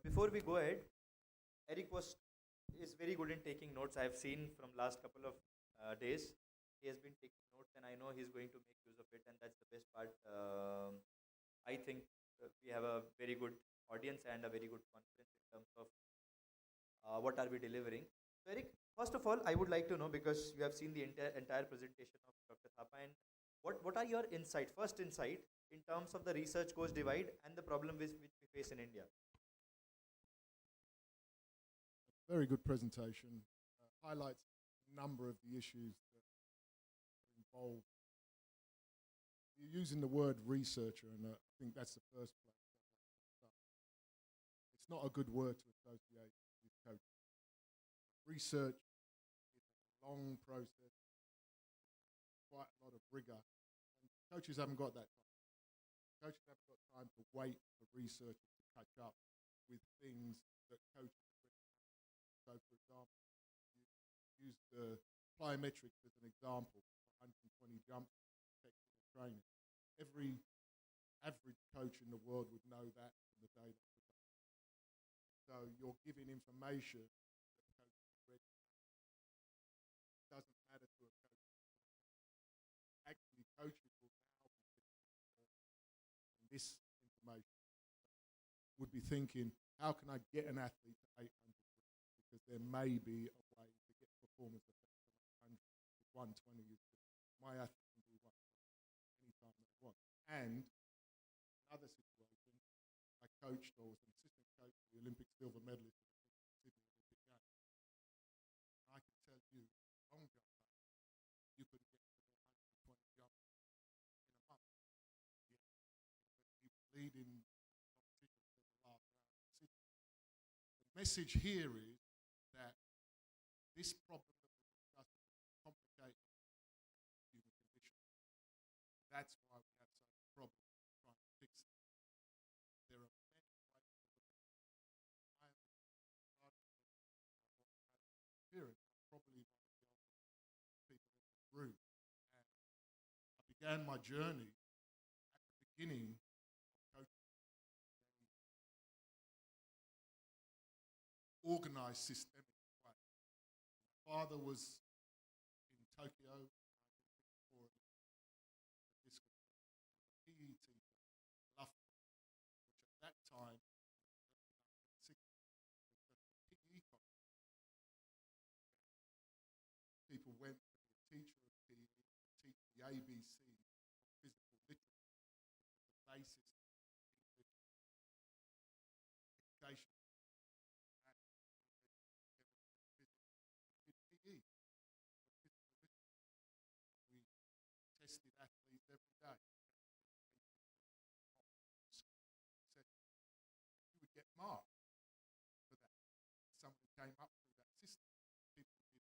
But before we go ahead, Eric was is very good in taking notes. I've seen from last couple of days. He has been taking notes, and I know he's going to make use of it. And that's the best part. I think we have a very good audience and a very good confidence in terms of what are we delivering. So, Eric, first of all, I would like to know because you have seen the entire presentation of Dr. Thapa, and what are your insight, first insight in terms of the research course divide and the problem which we face in India? Very good presentation. Highlights a number of the issues that are involved. You're using the word researcher, and I think that's the first place. It's not a good word to associate with coaching. Research is a long process, quite a lot of rigor, and coaches haven't got that time. Coaches haven't got time to wait for researchers to catch up with things that coaches are bringing up. So, for example, you use the plyometrics as an example, 120 jumps, technical training. Every average coach in the world would know that from the day that was done. So you're giving information that coaches already know. It doesn't matter to a coach. Actually, coaches will now be thinking this information. Would be thinking, how can I get an athlete to 800 reps? Because there may be a way to get performance effects from 800 to 120 is good. My athlete can do 120 anytime they want. And another situation, I coached or was an assistant coach for the Olympic silver medalist at the Sydney Olympic Games. And I can tell you, long jump, you couldn't get to 120 jumps in a month. Yet, he was leading competition for the last round in Sydney. The message here is that this problem that we're discussing is complicated human condition. That's why we have such a problem trying to fix it. There are many ways to look at it. I am starting to experience. I'm probably one of the oldest people in this room. And I began my journey at the beginning of coaching in an organized, systemic way. My father was in Tokyo in 1964 at the disco PE teacher, Loughborough, which at that time was 1960s, was just a PE college. People went to be a teacher of PE, to teach the ABCs of physical literacy, which was the basis of English education. PE, for physical literacy. We tested athletes every day. You would get marked for that. Someone came up through that system. People did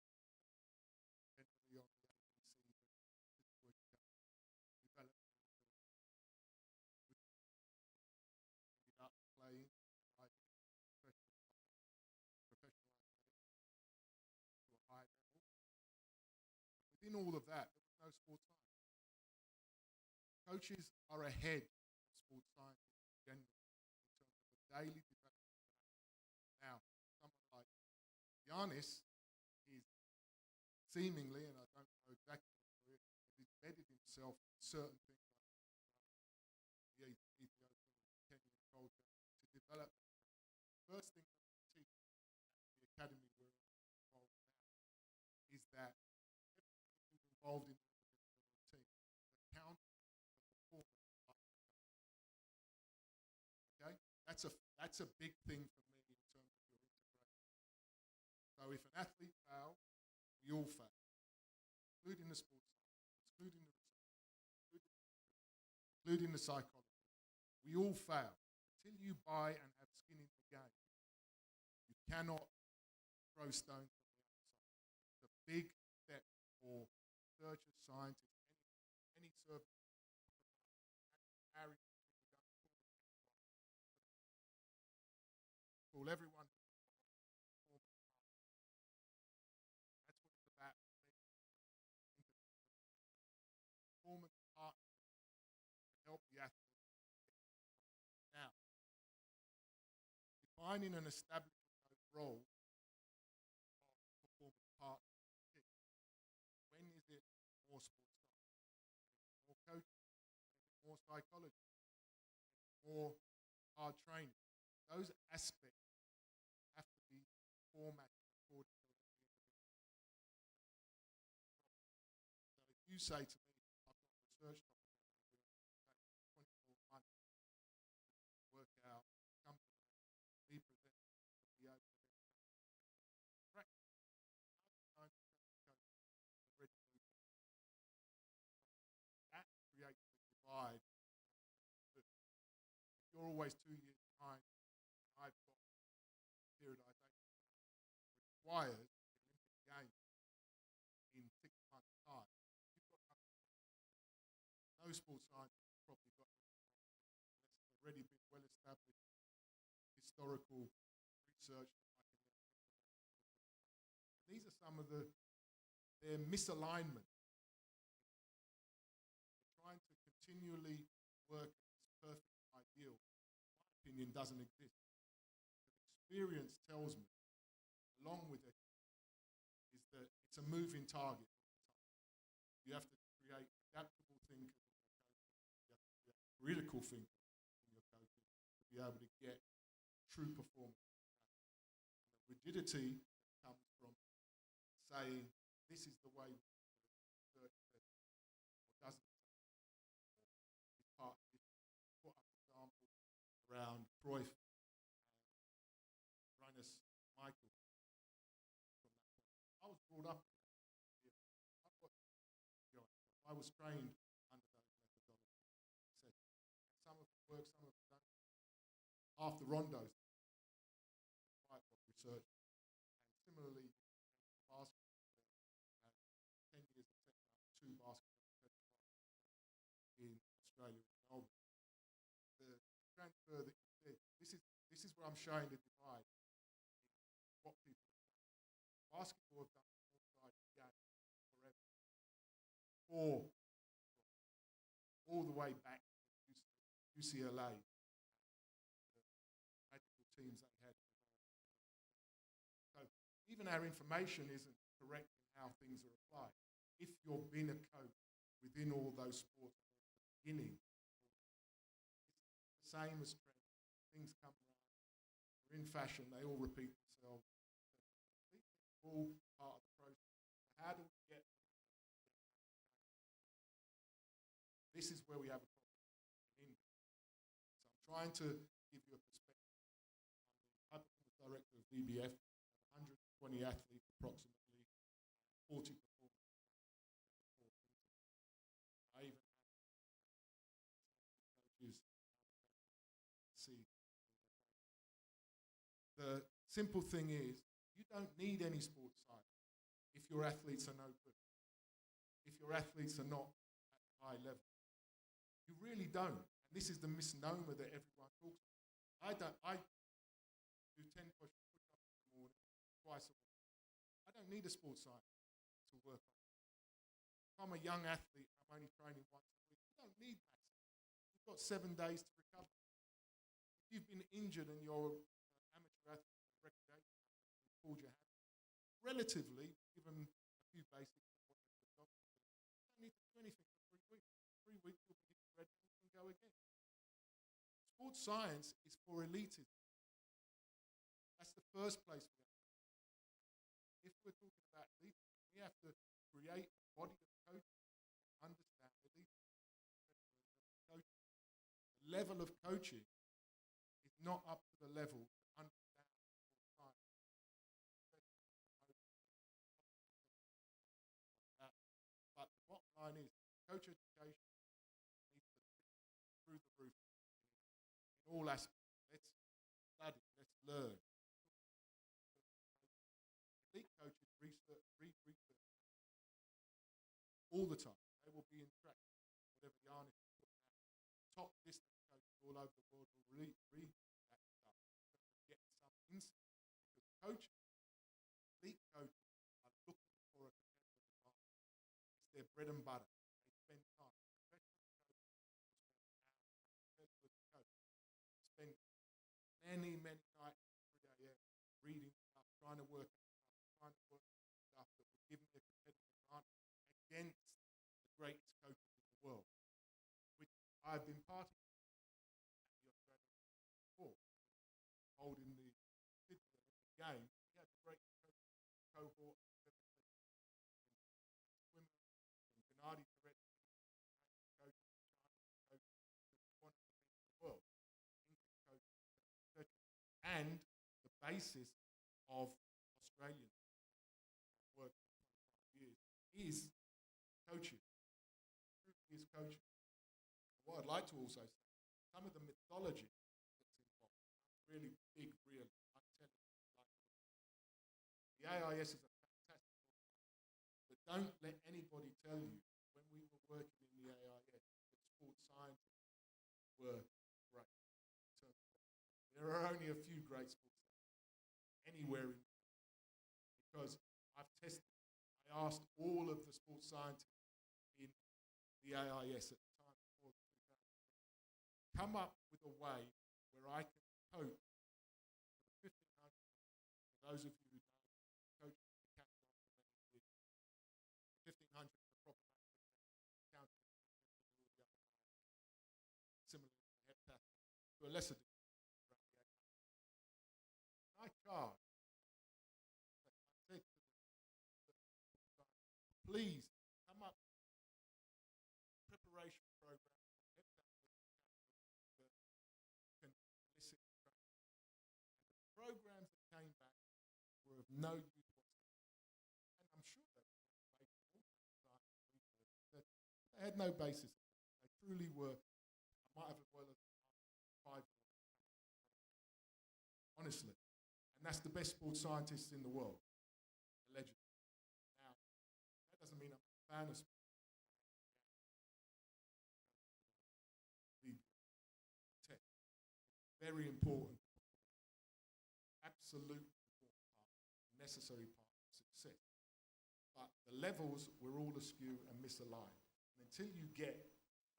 eventually on the ABCs of physical education, developed ended up playing professional athletics to a high level. Within all of that, there was no sports science. Coaches are ahead of sports scientists generally in terms of the daily development of athletes. Now, someone like Giannis is seemingly, and I don't know exactly what it is, but he's embedded himself in certain things like the Ethiopian and Kenyan culture to develop that. First thing that we teach at the academy we're involved now is that everyone who's involved in the team account for performance up to the coach. Okay? That's a big thing for me in terms of your integration. So if an athlete fails, we all fail, including the sports science, including the research, including the psychology. We all fail. Until you buy and have skin in the game, you cannot throw stones from the outside. It's a big step for researchers, scientists, any service. Call everyone that's what it's about. Performance partnership to help the athlete. Now, finding and establishing those roles of performance partners. When is it more sports science? More coaching? More psychology? More hard training? Those aspects have to be formatted according to the individual. So if you say to me, I've got a research topic I'm going to take 24 months to work out, come to me, present to be able to then practice. That creates the divide. If you're always 2 years behind, and I've got periodization requires the Olympic Games in 6 months' time, you've got nothing. No sports scientist has probably got anything unless it's already been well established historical research that I can then implement. These are some of their misalignments. They're trying to continually work at this perfect ideal. In my opinion, doesn't exist. The experience tells me, along with it, is that it's a moving target all the time. You have to create adaptable thinkers in your coaching. You have to create critical thinkers in your coaching to be able to get true performance. And the rigidity that comes from saying this is the way research says or doesn't say is part of it. Put up examples around Cruyff and Ranus Michael from that point. I was brought up with that. I was trained under those methodologies, etc. And some of them work, some of them don't. Half the rondos quite what research. And similarly, basketball, 10 years of setting up 2 basketball professional in Australia and Melbourne. The transfer that you did, this is where I'm showing the divide in what people have done. Basketball have done the four-sided game forever. All the way back to UCLA, the magical teams they had. So even our information isn't correct in how things are applied. If you've been a coach within all those sports at the beginning, it's the same as trends. Things come around. They're in fashion. They all repeat themselves. It's all part of the process. So how do we get this is where we have a problem in India. So I'm trying to give you a perspective. I'm the high performance director of VBF, 120 athletes, approximately 40 performance. I even have coaches see. The simple thing is, you don't need any sports science if your athletes are no good. If your athletes are not at the high level. You really don't. And this is the misnomer that everyone talks about. I do 10 push-ups in the morning, twice a week. I don't need a sports scientist to work on it. If I'm a young athlete, I'm only training once a week. You don't need maths. You've got 7 days to recover. If you've been injured and you're an amateur athlete or recreation athlete and pulled your hand, relatively, given a few basics of what the doctor said, you don't need to do anything for 3 weeks. 3 weeks you'll be hitting red balls and go again. Sports science is for elitism. That's the first place we have to go. If we're talking about elitism, we have to create a body of coaches that understand elitism. The level of coaching is not up to the level to understand sports science. But the bottom line is, coach education needs to be through the roof in all aspects. Let's study, let's learn. Elite coaches read research all the time. They will be in track, whatever yarn is put out. Top distance coaches all over the world will read that stuff to get some insight. Because coaches, elite coaches, are looking for a competitive advantage. It's their bread and butter. They spend time. Professional coaches will spend hours. Professional coaches spend many nights trying to work stuff that would give me a competitive advantage against the greatest coaches in the world, which I've been part of at the Australian before, holding the Sydney Olympic Games. We had the greatest cohort I've ever seen. Swimmers from Gennady Turetsky, coaches, Chinese coaches, who wanted to be in the world, English coaches, etc. And the basis of Australian work for 25 years is coaching. Truly is coaching. What I'd like to also say, some of the mythology that's involved, really big, real. I tell you, the AIS is a fantastic organization, but don't let anybody tell you when we were working in the AIS that sports scientists were great. So there are only a few great sports scientists anywhere in, because I've tested. I asked all of the sports scientists in the AIS at the time before the 2000, come up with a way where I can coach for the 1,500. For those of you who know, coach the captain for many years. 1,500 is the proper number, counting all the other miles. Similarly, the heptathlon, to a lesser degree, around the 800. I charge. I said to them, please come up with a preparation program for heptathlon that can elicit training. And the programs that came back were of no use whatsoever. And I'm sure they were based on all sorts of science and research. They had no basis. They truly were. I might have as well as 5 years. Honestly. And that's the best sports scientists in the world, allegedly. Now, that doesn't mean I'm a fan of sports. Very important, absolute important part, necessary part of success. But the levels were all askew and misaligned. And until you get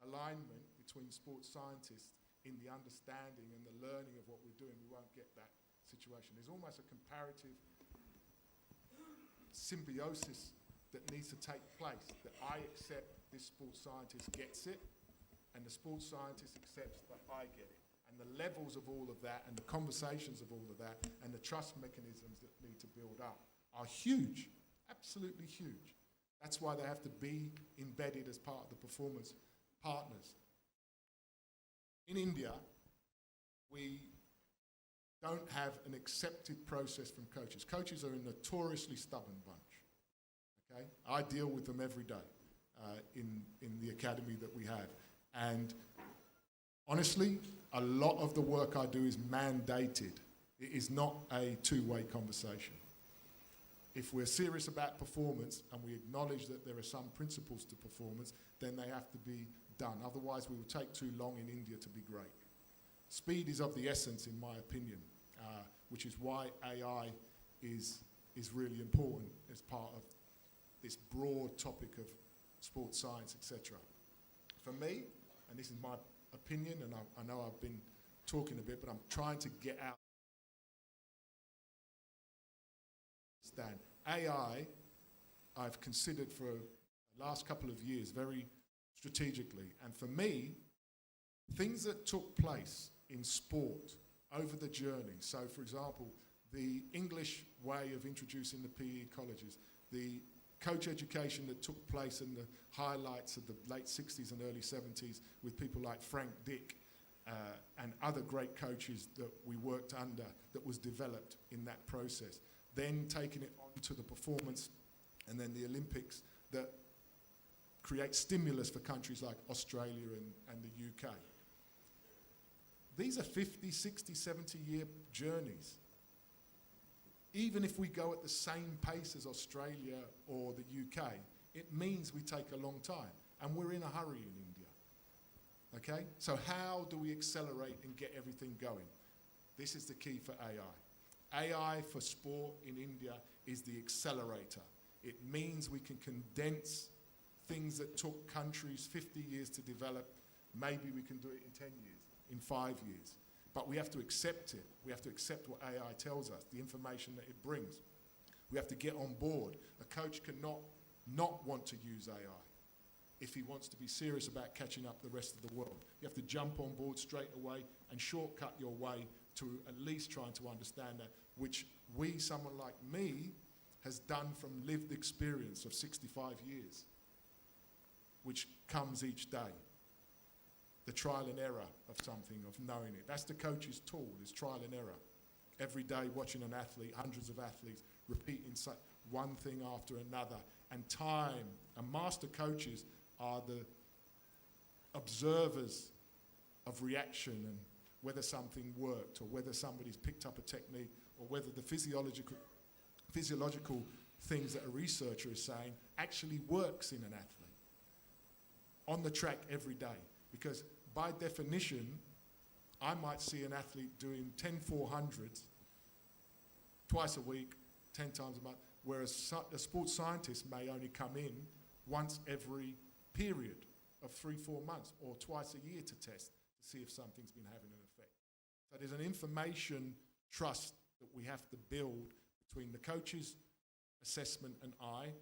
alignment between sports scientists in the understanding and the learning of what we're doing, we won't get that situation. There's almost a comparative symbiosis that needs to take place, that I accept this sports scientist gets it, and the sports scientist accepts that I get it. And the levels of all of that, and the conversations of all of that, and the trust mechanisms that need to build up are huge, absolutely huge. That's why they have to be embedded as part of the performance partners. In India, we don't have an accepted process from coaches. Coaches are a notoriously stubborn bunch. Okay? I deal with them every day in the academy that we have. And honestly, a lot of the work I do is mandated. It is not a two-way conversation. If we're serious about performance and we acknowledge that there are some principles to performance, then they have to be done. Otherwise, we will take too long in India to be great. Speed is of the essence, in my opinion, which is why AI is really important as part of this broad topic of sports science, etc. For me, and this is my opinion, and I know I've been talking a bit, but I'm trying to get out. AI, I've considered for the last couple of years very strategically, and for me, things that took place in sport over the journey. So, for example, the English way of introducing the PE colleges, the coach education that took place in the highlights of the late 60s and early 70s with people like Frank Dick and other great coaches that we worked under, that was developed in that process. Then taking it on to the performance and then the Olympics that create stimulus for countries like Australia and the UK. These are 50, 60, 70-year journeys. Even if we go at the same pace as Australia or the UK, it means we take a long time, and we're in a hurry in India. Okay? So how do we accelerate and get everything going? This is the key for AI. AI for sport in India is the accelerator. It means we can condense things that took countries 50 years to develop. Maybe we can do it in 10 years, in 5 years. But we have to accept it. We have to accept what AI tells us, the information that it brings. We have to get on board. A coach cannot not want to use AI if he wants to be serious about catching up the rest of the world. You have to jump on board straight away and shortcut your way to at least trying to understand that, which someone like me, has done from lived experience of 65 years, which comes each day. The trial and error of something, of knowing it. That's the coach's tool, is trial and error. Every day watching an athlete, hundreds of athletes, repeating one thing after another, and time. And master coaches are the observers of reaction and whether something worked or whether somebody's picked up a technique or whether the physiological things that a researcher is saying actually works in an athlete on the track every day. Because by definition, I might see an athlete doing 10 400s twice a week, 10 times a month, whereas a sports scientist may only come in once every period of 3-4 months or twice a year to test to see if something's been having an effect. So there's an information trust that we have to build between the coach's assessment and I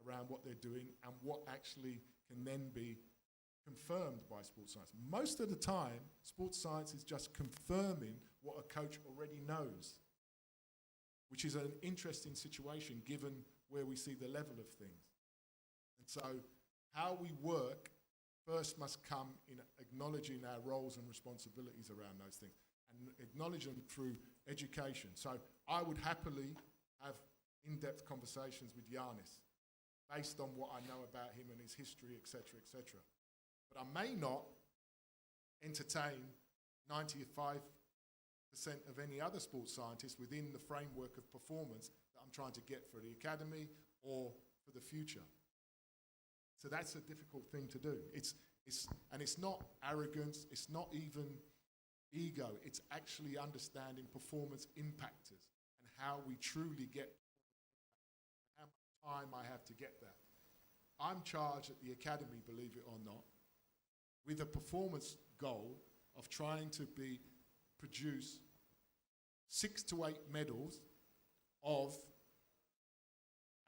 around what they're doing and what actually can then be confirmed by sports science. Most of the time, sports science is just confirming what a coach already knows, which is an interesting situation given where we see the level of things. And so how we work first must come in acknowledging our roles and responsibilities around those things and acknowledge them through education. So I would happily have in-depth conversations with Giannis based on what I know about him and his history, etc., etc. But I may not entertain 95% of any other sports scientist within the framework of performance that I'm trying to get for the academy or for the future. So that's a difficult thing to do. It's not arrogance, it's not even ego, it's actually understanding performance impactors and how we truly get, how much time I have to get that. I'm charged at the academy, believe it or not, with a performance goal of trying to produce 6 to 8 medals of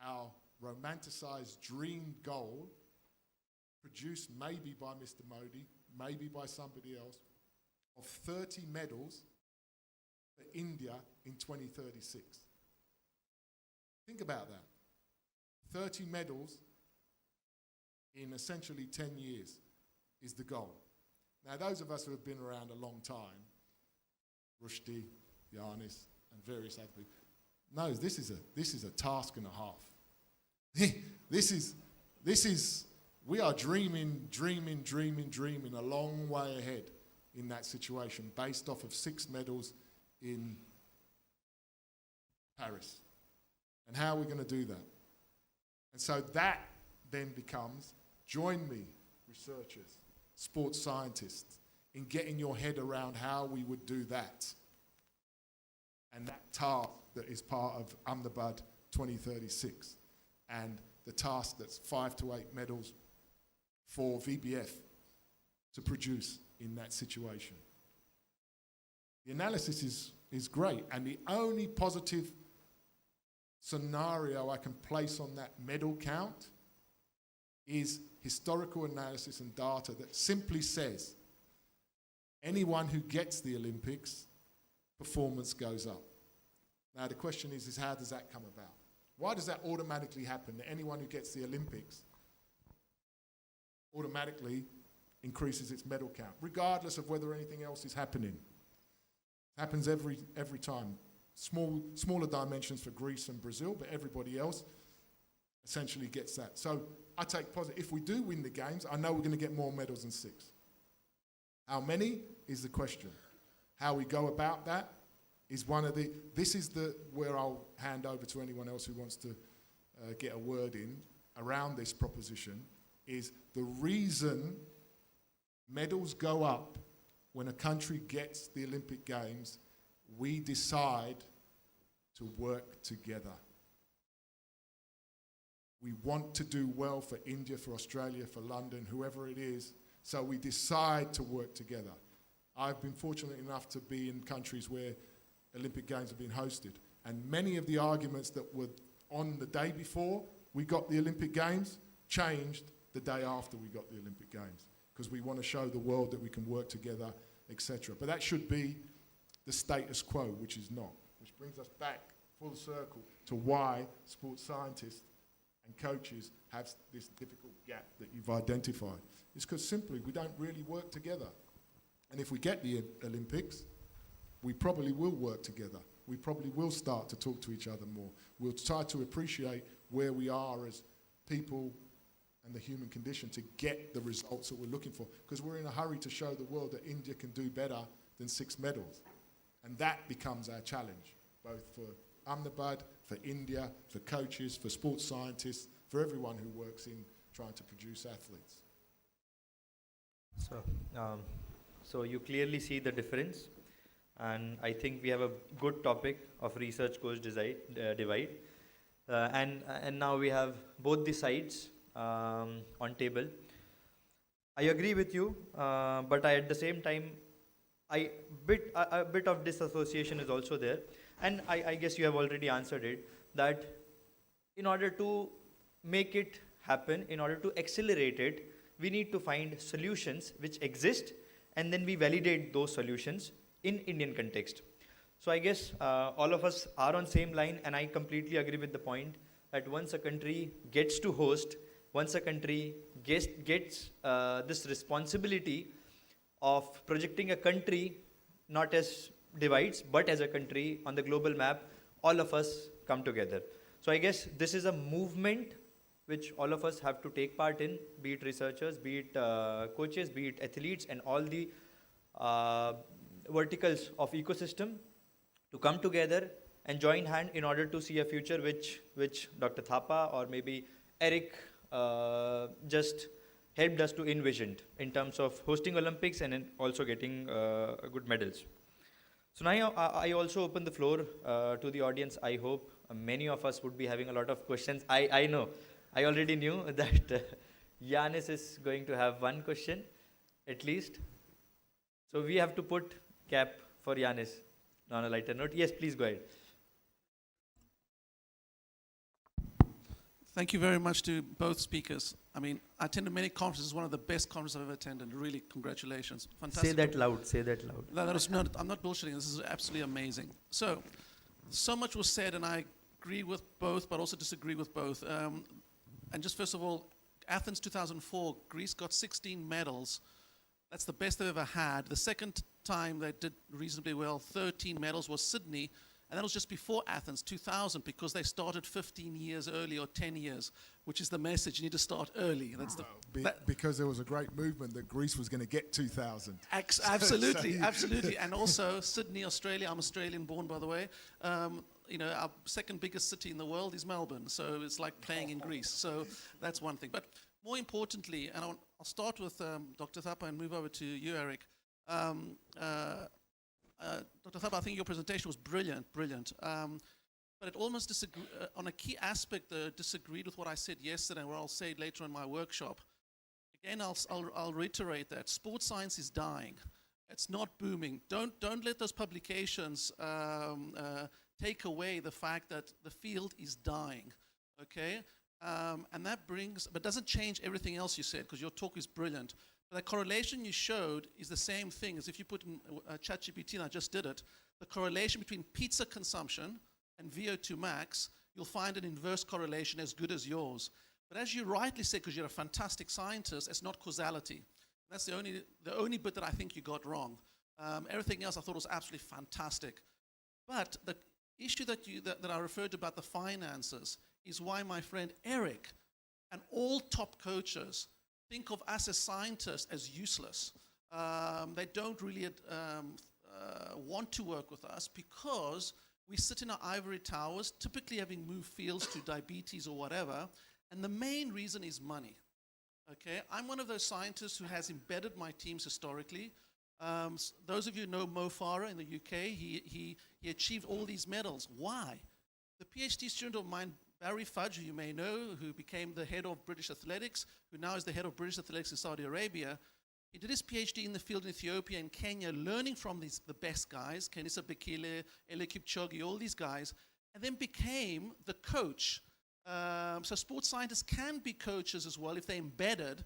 our romanticized dream goal, produced maybe by Mr. Modi, maybe by somebody else, of 30 medals for India in 2036. Think about that. 30 medals in essentially 10 years is the goal. Now, those of us who have been around a long time, Rushdie, Giannis, and various other people, knows this is a task and a half. We are dreaming a long way ahead in that situation based off of 6 medals in Paris. And how are we going to do that? And so that then becomes, join me, researchers, sports scientists, in getting your head around how we would do that. And that task that is part of Ahmedabad 2036. And the task that's 5 to 8 medals for VBF to produce in that situation. The analysis is great, and the only positive scenario I can place on that medal count is historical analysis and data that simply says anyone who gets the Olympics, performance goes up. Now the question is how does that come about? Why does that automatically happen, that anyone who gets the Olympics automatically increases its medal count, regardless of whether anything else is happening? It happens every time. Smaller dimensions for Greece and Brazil, but everybody else essentially gets that. So I take positive. If we do win the games, I know we're going to get more medals than 6. How many is the question. How we go about that is where I'll hand over to anyone else who wants to get a word in around this proposition, is the reason medals go up when a country gets the Olympic Games. We decide to work together. We want to do well for India, for Australia, for London, whoever it is, so we decide to work together. I've been fortunate enough to be in countries where Olympic Games have been hosted. And many of the arguments that were on the day before we got the Olympic Games changed the day after we got the Olympic Games, because we want to show the world that we can work together, etc. But that should be the status quo, which is not. Which brings us back full circle to why sports scientists and coaches have this difficult gap that you've identified. It's because simply we don't really work together. And if we get the Olympics, we probably will work together. We probably will start to talk to each other more. We'll try to appreciate where we are as people and the human condition to get the results that we're looking for. Because we're in a hurry to show the world that India can do better than 6 medals. And that becomes our challenge, both for Ahmedabad, for India, for coaches, for sports scientists, for everyone who works in trying to produce athletes. So you clearly see the difference, and I think we have a good topic of research-coach divide, and now we have both the sides on table. I agree with you, but at the same time, a bit of disassociation is also there, and I guess you have already answered it, that in order to make it happen, in order to accelerate it, we need to find solutions which exist, and then we validate those solutions in Indian context. So I guess all of us are on same line, and I completely agree with the point that once a country gets to host, once a country gets this responsibility of projecting a country not as divides, but as a country on the global map, all of us come together. So I guess this is a movement which all of us have to take part in, be it researchers, be it coaches, be it athletes, and all the verticals of ecosystem to come together and join hand in order to see a future which Dr. Thapa or maybe Eric just helped us to envision in terms of hosting Olympics and also getting good medals. So now I also open the floor to the audience. I hope many of us would be having a lot of questions. I know, I already knew that Yanis is going to have one question at least. So we have to put cap for Yanis on a lighter note. Yes, please go ahead. Thank you very much to both speakers. I mean, I attended many conferences, one of the best conferences I've ever attended. Really, congratulations. Fantastic. Say that loud, say that loud. No, I'm not bullshitting. This is absolutely amazing. So much was said, and I agree with both, but also disagree with both. And just first of all, Athens 2004, Greece got 16 medals. That's the best they've ever had. The second time they did reasonably well, 13 medals, was Sydney. And that was just before Athens 2000, because they started 15 years early or 10 years, which is the message. You need to start early. That's because there was a great movement that Greece was going to get 2000. Absolutely, absolutely. And also Sydney, Australia. I'm Australian born, by the way. Our second biggest city in the world is Melbourne. So it's like playing in Greece. So that's one thing. But more importantly, and I'll start with Dr. Thapa and move over to you, Eric. Dr. Thapa, I think your presentation was brilliant. But it almost on a key aspect disagreed with what I said yesterday, or I'll say it later in my workshop. Again, I'll reiterate that sports science is dying. It's not booming. Don't let those publications take away the fact that the field is dying. Okay, and that but doesn't change everything else you said, because your talk is brilliant. The correlation you showed is the same thing as if you put in ChatGPT, and I just did it, the correlation between pizza consumption and VO2 max, you'll find an inverse correlation as good as yours. But as you rightly said, because you're a fantastic scientist, it's not causality. That's the only bit that I think you got wrong. Everything else I thought was absolutely fantastic. But the issue that I referred to about the finances is why my friend Eric and all top coaches think of us as scientists as useless. They don't really want to work with us because we sit in our ivory towers, typically having moved fields to diabetes or whatever, and the main reason is money. Okay, I'm one of those scientists who has embedded my teams historically. Those of you know Mo Farah in the UK, he achieved all these medals. Why? The PhD student of mine, Barry Fudge, who you may know, who became the head of British Athletics, who now is the head of British Athletics in Saudi Arabia, He did his PhD in the field in Ethiopia and Kenya, learning from the best guys, Kenisa Bekele, Ele Kipchoge, all these guys, and then became the coach. So sports scientists can be coaches as well if they're embedded.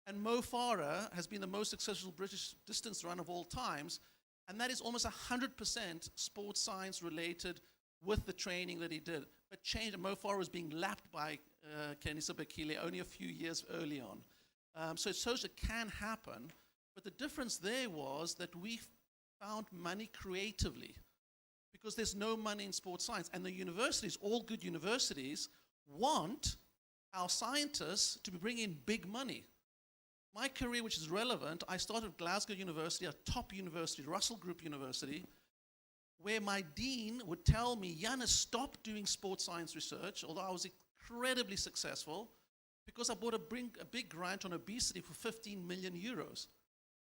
And Mo Farah has been the most successful British distance runner of all times, and that is almost 100% sports science related with the training that he did. But changed, Mo Farah was being lapped by Kenisa Bekele only a few years early on. So it shows it can happen, but the difference there was that we found money creatively because there's no money in sports science. And the universities, all good universities, want our scientists to be bringing in big money. My career, which is relevant, I started at Glasgow University, a top university, Russell Group University, where my dean would tell me, Janus, stop doing sports science research, although I was incredibly successful, because I bought a big grant on obesity for 15 million euros.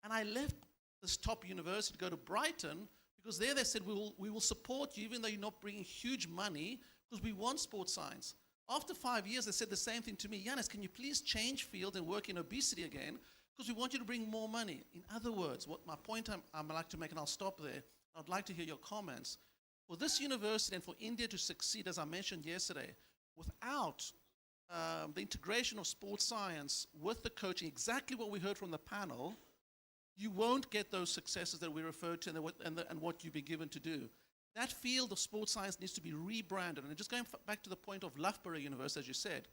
And I left this top university to go to Brighton, because there they said, we will support you even though you're not bringing huge money, because we want sports science. After 5 years, they said the same thing to me. Janus, can you please change field and work in obesity again? Because we want you to bring more money. In other words, what my point I'd like to make, and I'll stop there, I'd like to hear your comments. For this university and for India to succeed, as I mentioned yesterday, without the integration of sports science with the coaching, exactly what we heard from the panel, you won't get those successes that we referred to and what you've been given to do. That field of sports science needs to be rebranded. And just going back to the point of Loughborough University, as you said,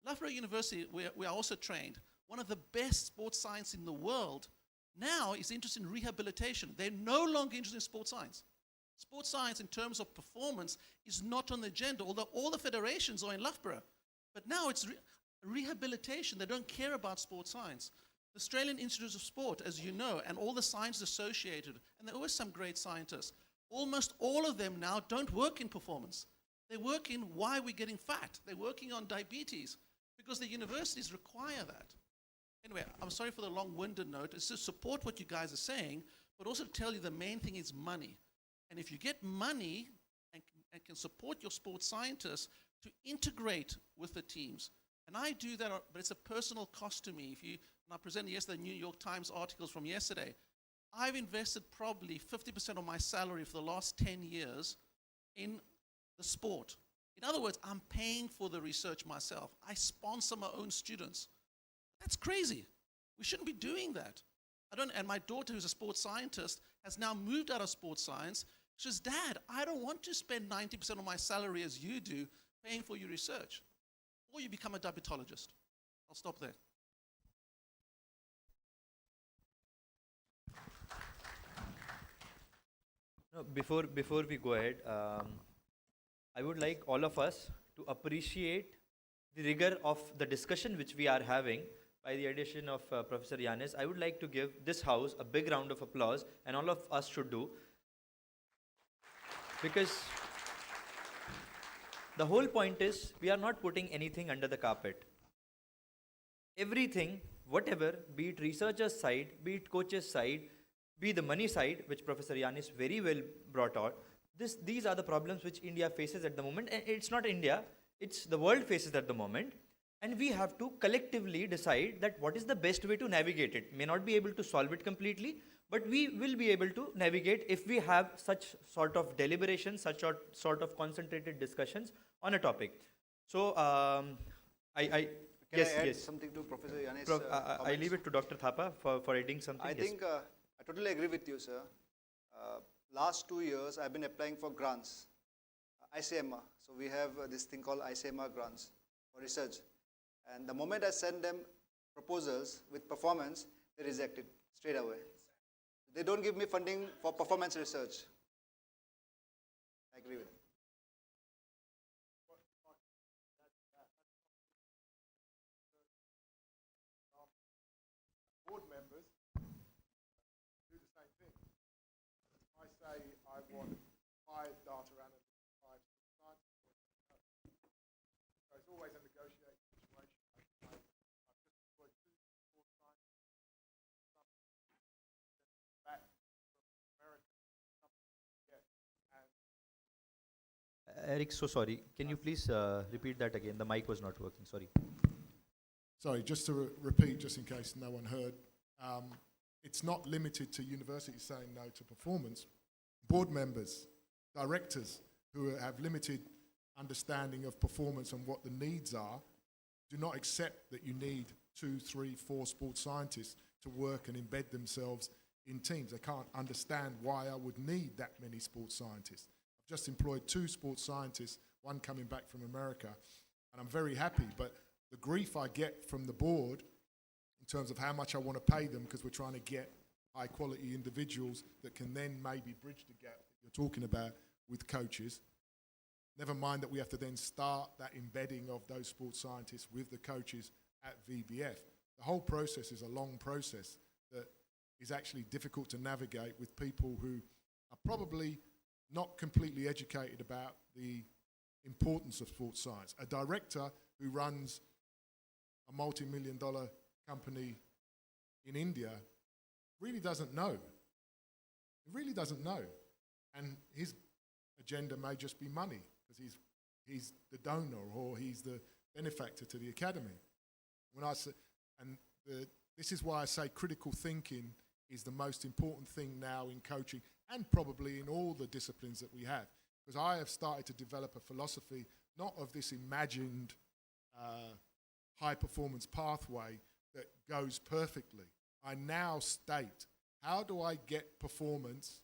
Loughborough University, we are also trained. One of the best sports science in the world now is interested in rehabilitation. They're no longer interested in sports science. Sports science in terms of performance is not on the agenda, although all the federations are in Loughborough. But now it's rehabilitation. They don't care about sports science. The Australian Institute of Sport, as you know, and all the sciences associated, and there are always some great scientists, almost all of them now don't work in performance. They work in why we're getting fat. They're working on diabetes because the universities require that. Anyway, I'm sorry for the long-winded note. It's to support what you guys are saying, but also to tell you the main thing is money. And if you get money and can support your sports scientists to integrate with the teams, and I do that, but it's a personal cost to me. And I presented yesterday the New York Times articles from yesterday. I've invested probably 50% of my salary for the last 10 years in the sport. In other words, I'm paying for the research myself. I sponsor my own students. That's crazy. We shouldn't be doing that. And my daughter, who's a sports scientist, has now moved out of sports science. She says, Dad, I don't want to spend 90% of my salary as you do paying for your research. Or you become a diabetologist. I'll stop there. No, before we go ahead, I would like all of us to appreciate the rigor of the discussion which we are having by the addition of Professor Yanis. I would like to give this house a big round of applause, and all of us should do, because the whole point is we are not putting anything under the carpet. Everything, whatever, be it researchers' side, be it coaches' side, be the money side, which Professor Yanis very well brought out, these are the problems which India faces at the moment. And it's not India, it's the world faces at the moment. And we have to collectively decide that what is the best way to navigate it. May not be able to solve it completely, but we will be able to navigate if we have such sort of deliberation, such sort of concentrated discussions on a topic. So, Can I add yes. something to Professor Yanis? I leave it to Dr. Thapa for adding something. I think I totally agree with you, sir. Last 2 years, I've been applying for grants, ICMR. So we have this thing called ICMR grants for research. And the moment I send them proposals with performance, they reject it straight away. They don't give me funding for performance research. I agree with you. Board members do the same thing. I say I want 5 data analysts, 5 scientists. So it's always a negotiating situation. I've just employed 2 sports scientists, back from America, and Eric, so sorry. Can you please repeat that again? The mic was not working. Sorry. sorry, just to repeat, just in case no one heard, it's not limited to universities saying no to performance. Board members, directors who have limited understanding of performance and what the needs are do not accept that you need 2, 3, 4 sports scientists to work and embed themselves in teams. They can't understand why I would need that many sports scientists. I've just employed 2 sports scientists, one coming back from America, and I'm very happy, but the grief I get from the board in terms of how much I want to pay them, because we're trying to get high quality individuals that can then maybe bridge the gap that you're talking about with coaches. Never mind that we have to then start that embedding of those sports scientists with the coaches at VBF. The whole process is a long process that is actually difficult to navigate with people who are probably not completely educated about the importance of sports science. A director who runs a multi-million-dollar company in India really doesn't know. He really doesn't know. And his agenda may just be money, because he's the donor or he's the benefactor to the academy. When I say, this is why I say critical thinking is the most important thing now in coaching and probably in all the disciplines that we have. Because I have started to develop a philosophy, not of this imagined high performance pathway that goes perfectly. I now state, how do I get performance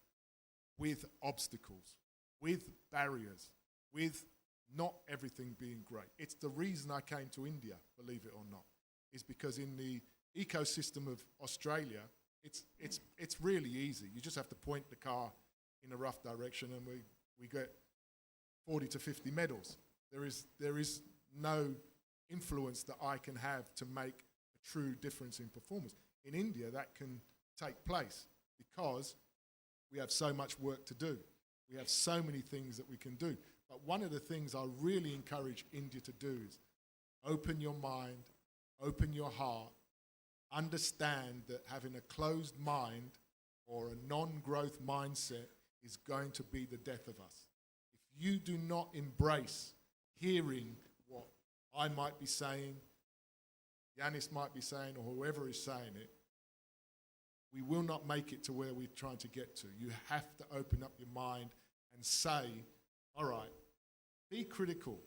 with obstacles, with barriers, with not everything being great? It's the reason I came to India, believe it or not, is because in the ecosystem of Australia, it's really easy. You just have to point the car in a rough direction and we get 40 to 50 medals. There is no influence that I can have to make a true difference in performance. In India, that can take place because we have so much work to do. We have so many things that we can do. But one of the things I really encourage India to do is open your mind, open your heart, understand that having a closed mind or a non-growth mindset is going to be the death of us. If you do not embrace hearing what I might be saying, Yanis might be saying, or whoever is saying it, we will not make it to where we're trying to get to. You have to open up your mind and say, all right, be critical.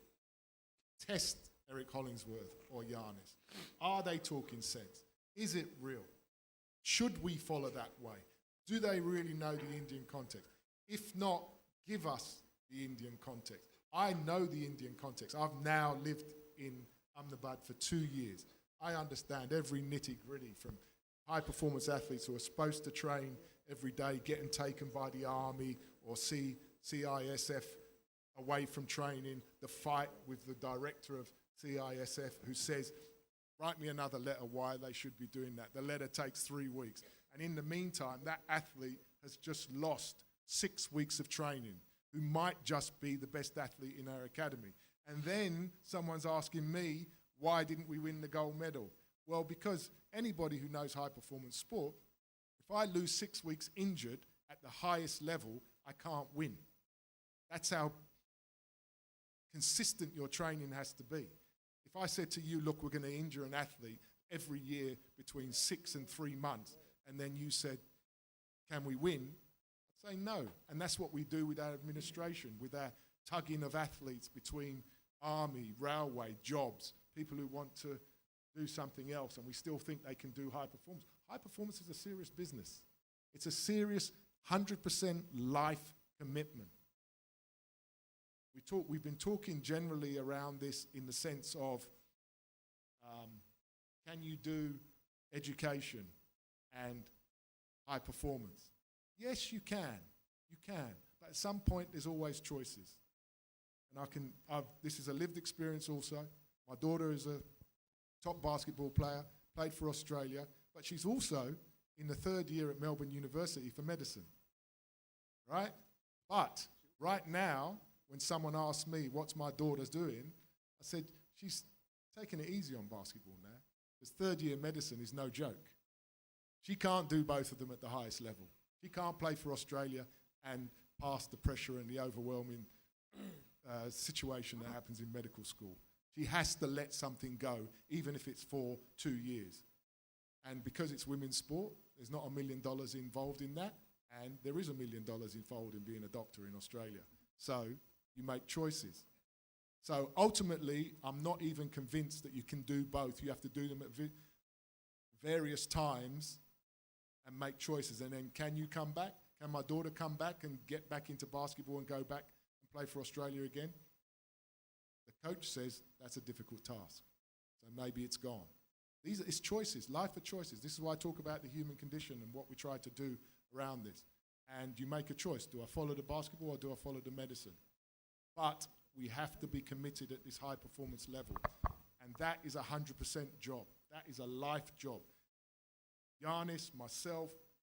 Test Eric Hollingsworth or Yanis. Are they talking sense? Is it real? Should we follow that way? Do they really know the Indian context? If not, give us the Indian context. I know the Indian context. I've now lived in Ahmedabad for 2 years. I understand every nitty-gritty, from high-performance athletes who are supposed to train every day, getting taken by the army or CISF away from training, the fight with the director of CISF who says, write me another letter why they should be doing that. The letter takes 3 weeks. And in the meantime, that athlete has just lost 6 weeks of training, who might just be the best athlete in our academy. And then someone's asking me, why didn't we win the gold medal? Well, because anybody who knows high-performance sport, if I lose 6 weeks injured at the highest level, I can't win. That's how consistent your training has to be. If I said to you, look, we're going to injure an athlete every year between 6 and 3 months, and then you said, can we win? I'd say no. And that's what we do with our administration, with our tugging of athletes between army, railway, jobs, people who want to do something else, and we still think they can do high performance. High performance is a serious business. It's a serious 100% life commitment. We've been talking generally around this in the sense of, can you do education and high performance? Yes, you can. You can. But at some point, there's always choices. And this is a lived experience also. My daughter is a top basketball player, played for Australia, but she's also in the 3rd year at Melbourne University for medicine. Right? But right now, when someone asks me, what's my daughter's doing? I said, she's taking it easy on basketball now, because 3rd year medicine is no joke. She can't do both of them at the highest level. She can't play for Australia and pass the pressure and the overwhelming situation that happens in medical school. She has to let something go, even if it's for 2 years. And because it's women's sport, There's not $1 million involved in that, and there is $1 million involved in being a doctor in Australia. So you make choices. So ultimately, I'm not even convinced that you can do both. You have to do them at various times and make choices. And then can you come back? Can my daughter come back and get back into basketball and go back and play for Australia again? The coach says that's a difficult task. So maybe it's gone. It's choices, life are choices. This is why I talk about the human condition and what we try to do around this. And you make a choice. Do I follow the basketball or do I follow the medicine? But we have to be committed at this high performance level. And that is a 100% job. That is a life job. Giannis, myself,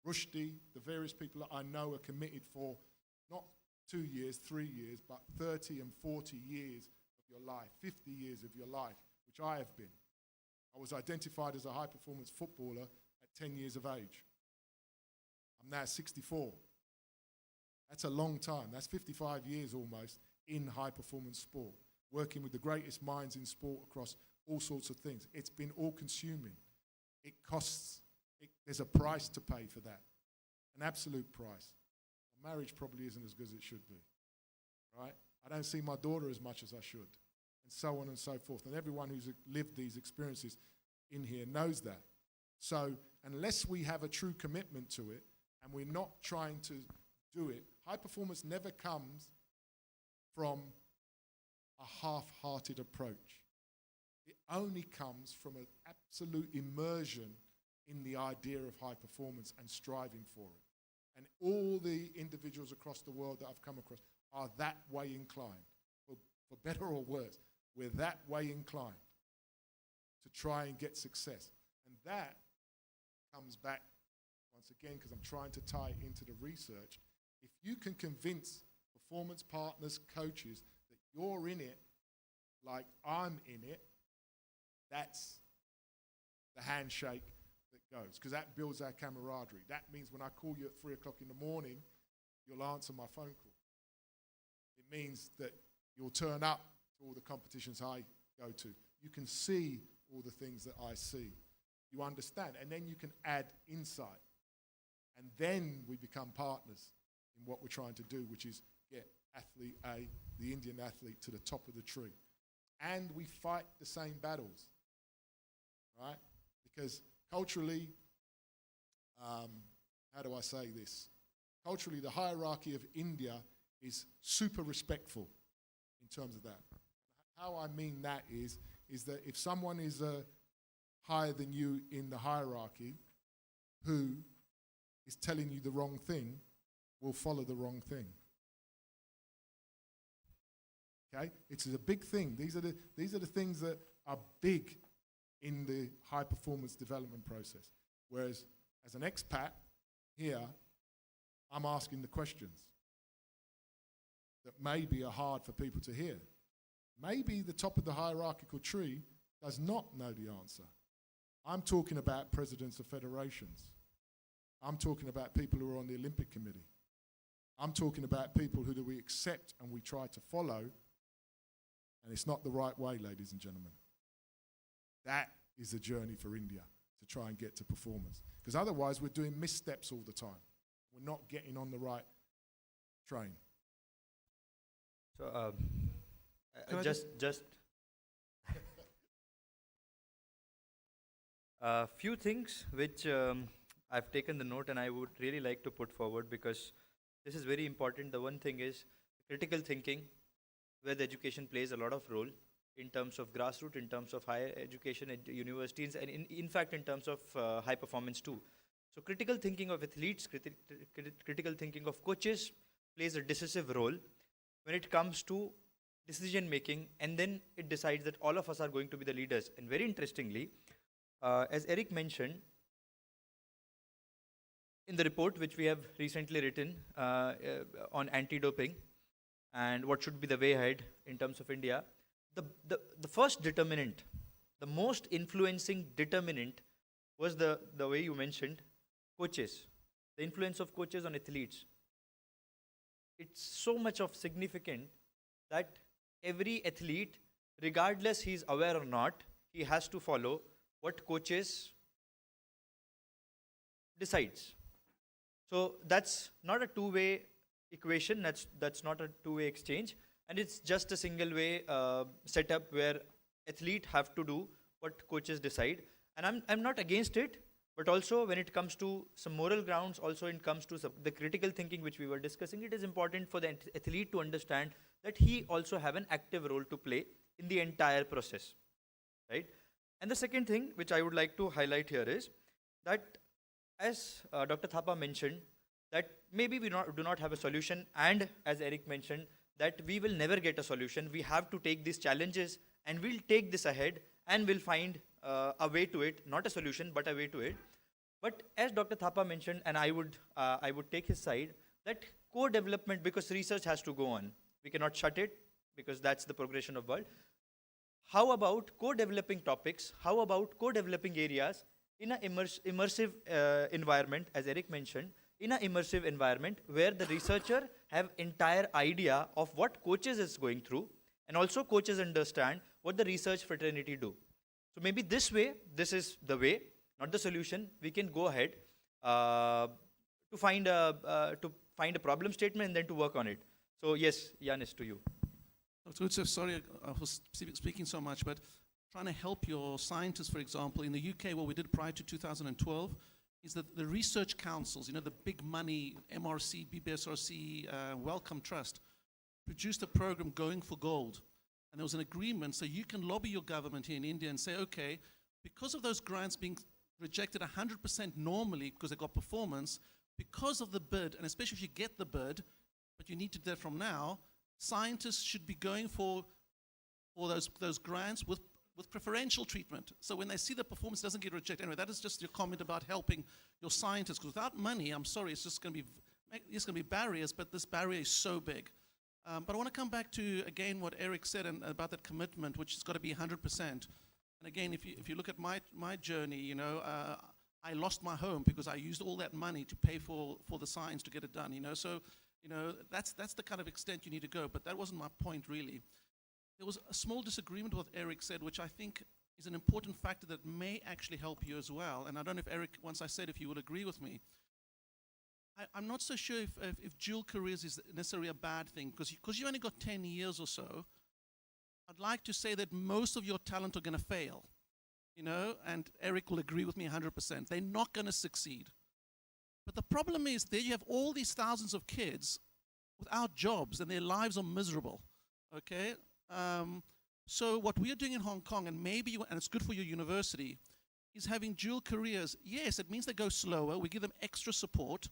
Rushdie, the various people that I know are committed for not 2 years, 3 years, but 30 and 40 years of your life, 50 years of your life, which I have been. I was identified as a high-performance footballer at 10 years of age. I'm now 64. That's a long time. That's 55 years almost in high-performance sport, working with the greatest minds in sport across all sorts of things. It's been all-consuming. It costs. There's a price to pay for that, an absolute price. Marriage probably isn't as good as it should be, right? I don't see my daughter as much as I should, and so on and so forth. And everyone who's lived these experiences in here knows that. So unless we have a true commitment to it, and we're not trying to do it, high performance never comes from a half-hearted approach. It only comes from an absolute immersion in the idea of high performance and striving for it. And all the individuals across the world that I've come across are that way inclined. For better or worse, we're that way inclined to try and get success. And that comes back, once again, because I'm trying to tie it into the research. If you can convince performance partners, coaches, that you're in it like I'm in it, that's the handshake that goes, because that builds our camaraderie. That means when I call you at 3 o'clock in the morning, you'll answer my phone call. It means that you'll turn up to all the competitions I go to. You can see all the things that I see. You understand, and then you can add insight. And then we become partners in what we're trying to do, which is get athlete A, the Indian athlete, to the top of the tree. And we fight the same battles, right? Because culturally, how do I say this? Culturally, the hierarchy of India is super respectful in terms of that. How I mean that is that if someone is higher than you in the hierarchy who is telling you the wrong thing, will follow the wrong thing. Okay? It's a big thing. These are the things that are big in the high performance development process. Whereas as an expat here, I'm asking the questions that maybe are hard for people to hear. Maybe the top of the hierarchical tree does not know the answer. I'm talking about presidents of federations. I'm talking about people who are on the Olympic Committee. I'm talking about people who do we accept and we try to follow, and it's not the right way, ladies and gentlemen. That is the journey for India, to try and get to performance. Because otherwise we're doing missteps all the time. We're not getting on the right train. So just a few things which I've taken the note and I would really like to put forward, because this is very important. The one thing is critical thinking, where the education plays a lot of role in terms of grassroots, in terms of higher education at universities, and in fact in terms of high performance too. So critical thinking of athletes, critical thinking of coaches plays a decisive role when it comes to decision making, and then it decides that all of us are going to be the leaders. And very interestingly, as Eric mentioned, in the report which we have recently written on anti-doping and what should be the way ahead in terms of India, the first determinant, the most influencing determinant was the way you mentioned, coaches, the influence of coaches on athletes. It's so much of significant that every athlete, regardless he's aware or not, he has to follow what coaches decides. So that's not a two-way equation. That's not a two-way exchange, and it's just a single-way setup where athletes have to do what coaches decide. And I'm not against it, but also when it comes to some moral grounds, also it comes to the critical thinking which we were discussing. It is important for the athlete to understand that he also have an active role to play in the entire process, right? And the second thing which I would like to highlight here is that, as Dr. Thapa mentioned, that maybe we do not have a solution, and as Iorc mentioned, that we will never get a solution. We have to take these challenges, and we'll take this ahead, and we'll find a way to it, not a solution, but a way to it. But as Dr. Thapa mentioned, and I would take his side, that co-development, because research has to go on. We cannot shut it, because that's the progression of world. How about co-developing topics? How about co-developing areas in an immersive environment, as Iorc mentioned, in an immersive environment where the researcher have entire idea of what coaches is going through, and also coaches understand what the research fraternity do. So maybe this way, this is the way, not the solution. We can go ahead to find a problem statement and then to work on it. So yes, Yanis, to you. Dr. Utsev, sorry I was speaking so much, but trying to help your scientists, for example, in the UK, what we did prior to 2012 is that the research councils, you know, the big money, MRC, BBSRC, Wellcome Trust, produced a program going for gold. And there was an agreement, so you can lobby your government here in India and say, okay, because of those grants being rejected 100% normally because they got performance, because of the bid, and especially if you get the bid, but you need to do that from now, scientists should be going for those grants with preferential treatment. So when they see the performance doesn't get rejected. Anyway, that is just your comment about helping your scientists, because without money, I'm sorry, it's just going to be barriers, but this barrier is so big. But I want to come back to, again, what Iorc said and about that commitment, which has got to be 100%. And again, if you look at my journey, you know, I lost my home because I used all that money to pay for the science to get it done, you know. So, you know, that's the kind of extent you need to go. But that wasn't my point, really. There was a small disagreement with what Iorc said, which I think is an important factor that may actually help you as well. And I don't know if Iorc, once I said, if you will agree with me. I'm not so sure if dual careers is necessarily a bad thing, because you only got 10 years or so. I'd like to say that most of your talent are going to fail, you know, and Iorc will agree with me 100%. They're not going to succeed. But the problem is there you have all these thousands of kids without jobs, and their lives are miserable, okay? So what we are doing in Hong Kong, and maybe, and it's good for your university, is having dual careers. Yes, it means they go slower. We give them extra support.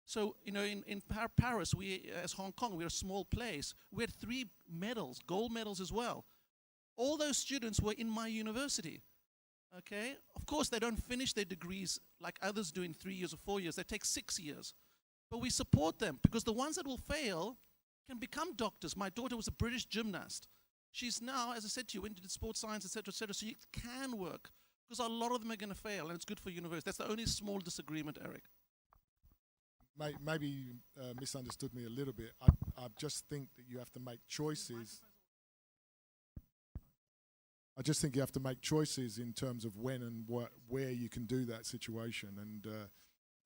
So, you know, in Paris, we, as Hong Kong, we're a small place. We had 3 medals, gold medals as well. All those students were in my university, okay? Of course, they don't finish their degrees like others do in 3 years or 4 years. They take 6 years. But we support them, because the ones that will fail can become doctors. My daughter was a British gymnast. She's now, as I said to you, went into sports science, et cetera, so it can work, because a lot of them are going to fail, and it's good for university. That's the only small disagreement, Iorc. Maybe you misunderstood me a little bit. I just think that you have to make choices. I just think you have to make choices in terms of when and where you can do that situation. And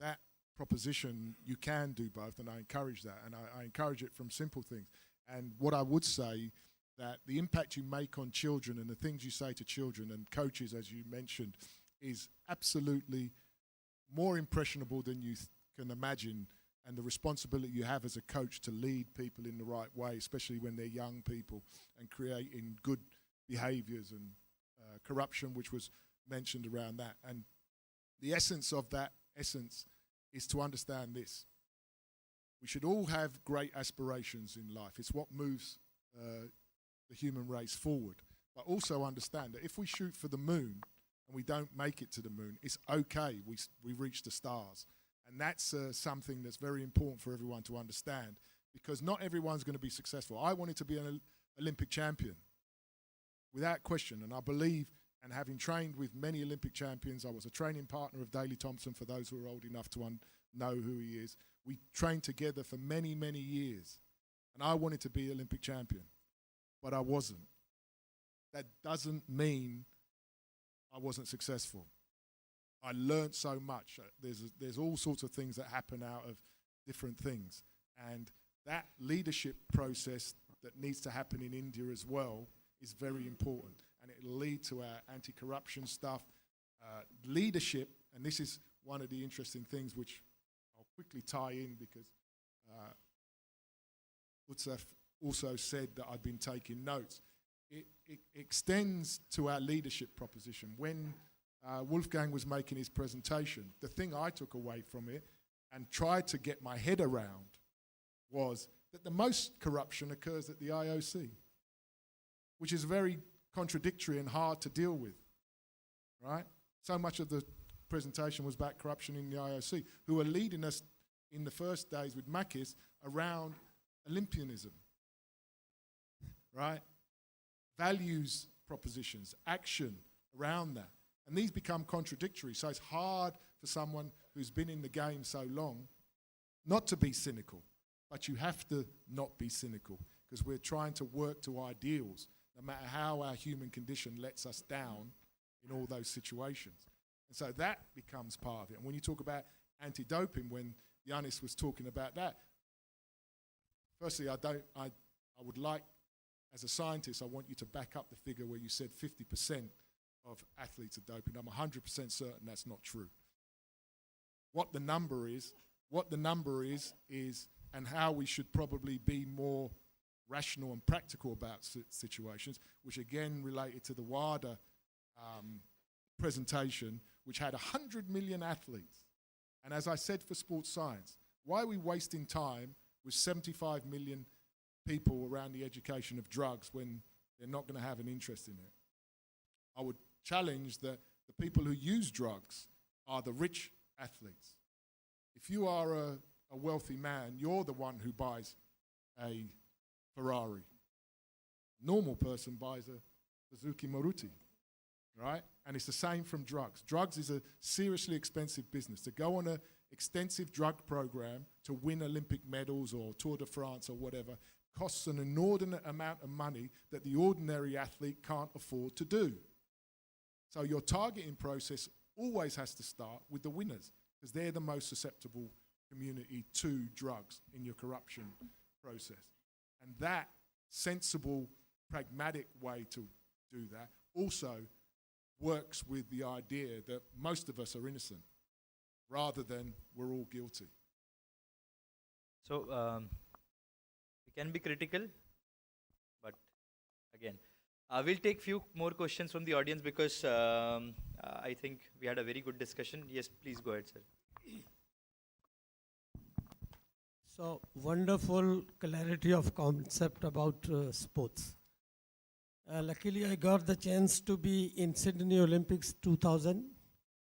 that proposition, you can do both, and I encourage that. And I encourage it from simple things. And what I would say, that the impact you make on children and the things you say to children and coaches, as you mentioned, is absolutely more impressionable than you can imagine, and the responsibility you have as a coach to lead people in the right way, especially when they're young people, and creating good behaviors and corruption, which was mentioned around that. And the essence of that essence is to understand this. We should all have great aspirations in life. It's what moves the human race forward. But also understand that if we shoot for the moon and we don't make it to the moon, it's okay. We reach the stars. And that's something that's very important for everyone to understand, because not everyone's going to be successful. I wanted to be an Olympic champion, without question. And I believe, and having trained with many Olympic champions, I was a training partner of Daley Thompson, for those who are old enough to know who he is. We trained together for many, many years. And I wanted to be Olympic champion, but I wasn't. That doesn't mean I wasn't successful. I learned so much. There's all sorts of things that happen out of different things. And that leadership process that needs to happen in India as well is very important. And it'll lead to our anti-corruption stuff. Leadership, and this is one of the interesting things which I'll quickly tie in because Utsaf also said that I've been taking notes. It extends to our leadership proposition. When Wolfgang was making his presentation, the thing I took away from it and tried to get my head around was that the most corruption occurs at the IOC, which is very contradictory and hard to deal with, right? So much of the presentation was about corruption in the IOC, who are leading us in the first days with Makis around Olympianism, right? Values propositions, action around that. And these become contradictory. So it's hard for someone who's been in the game so long not to be cynical. But you have to not be cynical because we're trying to work to ideals, no matter how our human condition lets us down in all those situations. And so that becomes part of it. And when you talk about anti-doping, when Yanis was talking about that, firstly, I would like, as a scientist, I want you to back up the figure where you said 50% of athletes are doping. I'm 100% certain that's not true. What the number is, and how we should probably be more rational and practical about situations, which again related to the WADA presentation, which had 100 million athletes. And as I said for sports science, why are we wasting time with 75 million people around the education of drugs when they're not going to have an interest in it? I would challenge that the people who use drugs are the rich athletes. If you are a wealthy man, you're the one who buys a Ferrari. Normal person buys a Suzuki Maruti, right? And it's the same from drugs. Drugs is a seriously expensive business. To go on an extensive drug program to win Olympic medals or Tour de France or whatever costs an inordinate amount of money that the ordinary athlete can't afford to do. So your targeting process always has to start with the winners because they're the most susceptible community to drugs in your corruption process. And that sensible, pragmatic way to do that also works with the idea that most of us are innocent rather than we're all guilty. So we can be critical, but again, we'll take few more questions from the audience because I think we had a very good discussion. Yes, please go ahead, sir. So wonderful clarity of concept about sports. Luckily, I got the chance to be in Sydney Olympics 2000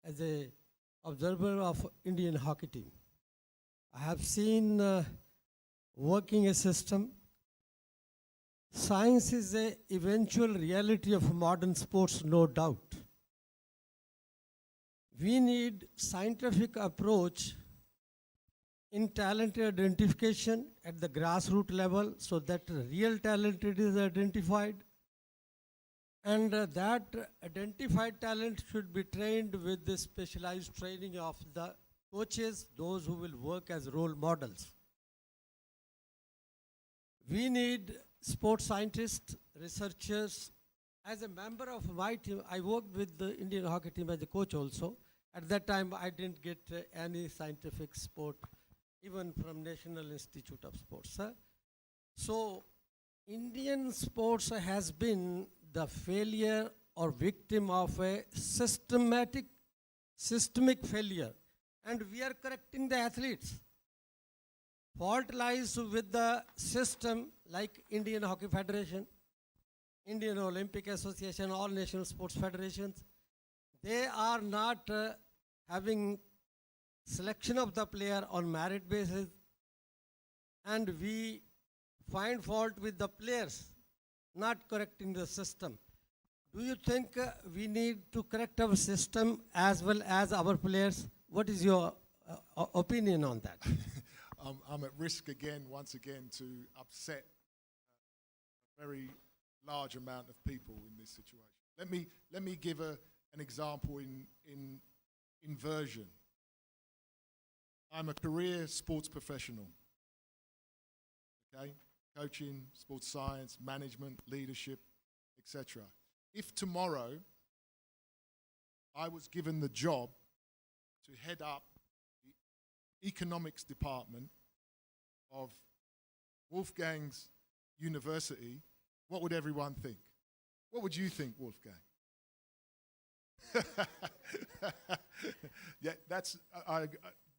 as a observer of Indian hockey team. I have seen working a system. Science is a eventual reality of modern sports, no doubt. We need scientific approach in talent identification at the grassroots level so that real talent is identified, and that identified talent should be trained with the specialized training of the coaches, those who will work as role models. We need sports scientists, researchers. As a member of my team, I worked with the Indian hockey team as a coach also. At that time, I didn't get any scientific support even from National Institute of Sports. So Indian sports has been the failure or victim of a systemic failure, and we are correcting the athletes. Fault lies with the system like Indian Hockey Federation, Indian Olympic Association, all national sports federations. They are not having selection of the player on merit basis, and we find fault with the players not correcting the system. Do you think we need to correct our system as well as our players? What is your opinion on that? I'm at risk once again, to upset a very large amount of people in this situation. Let me give an example in inversion. I'm a career sports professional, okay? Coaching, sports science, management, leadership, etc. If tomorrow I was given the job to head up the economics department of Wolfgang's university, what would everyone think? What would you think, Wolfgang? Yeah,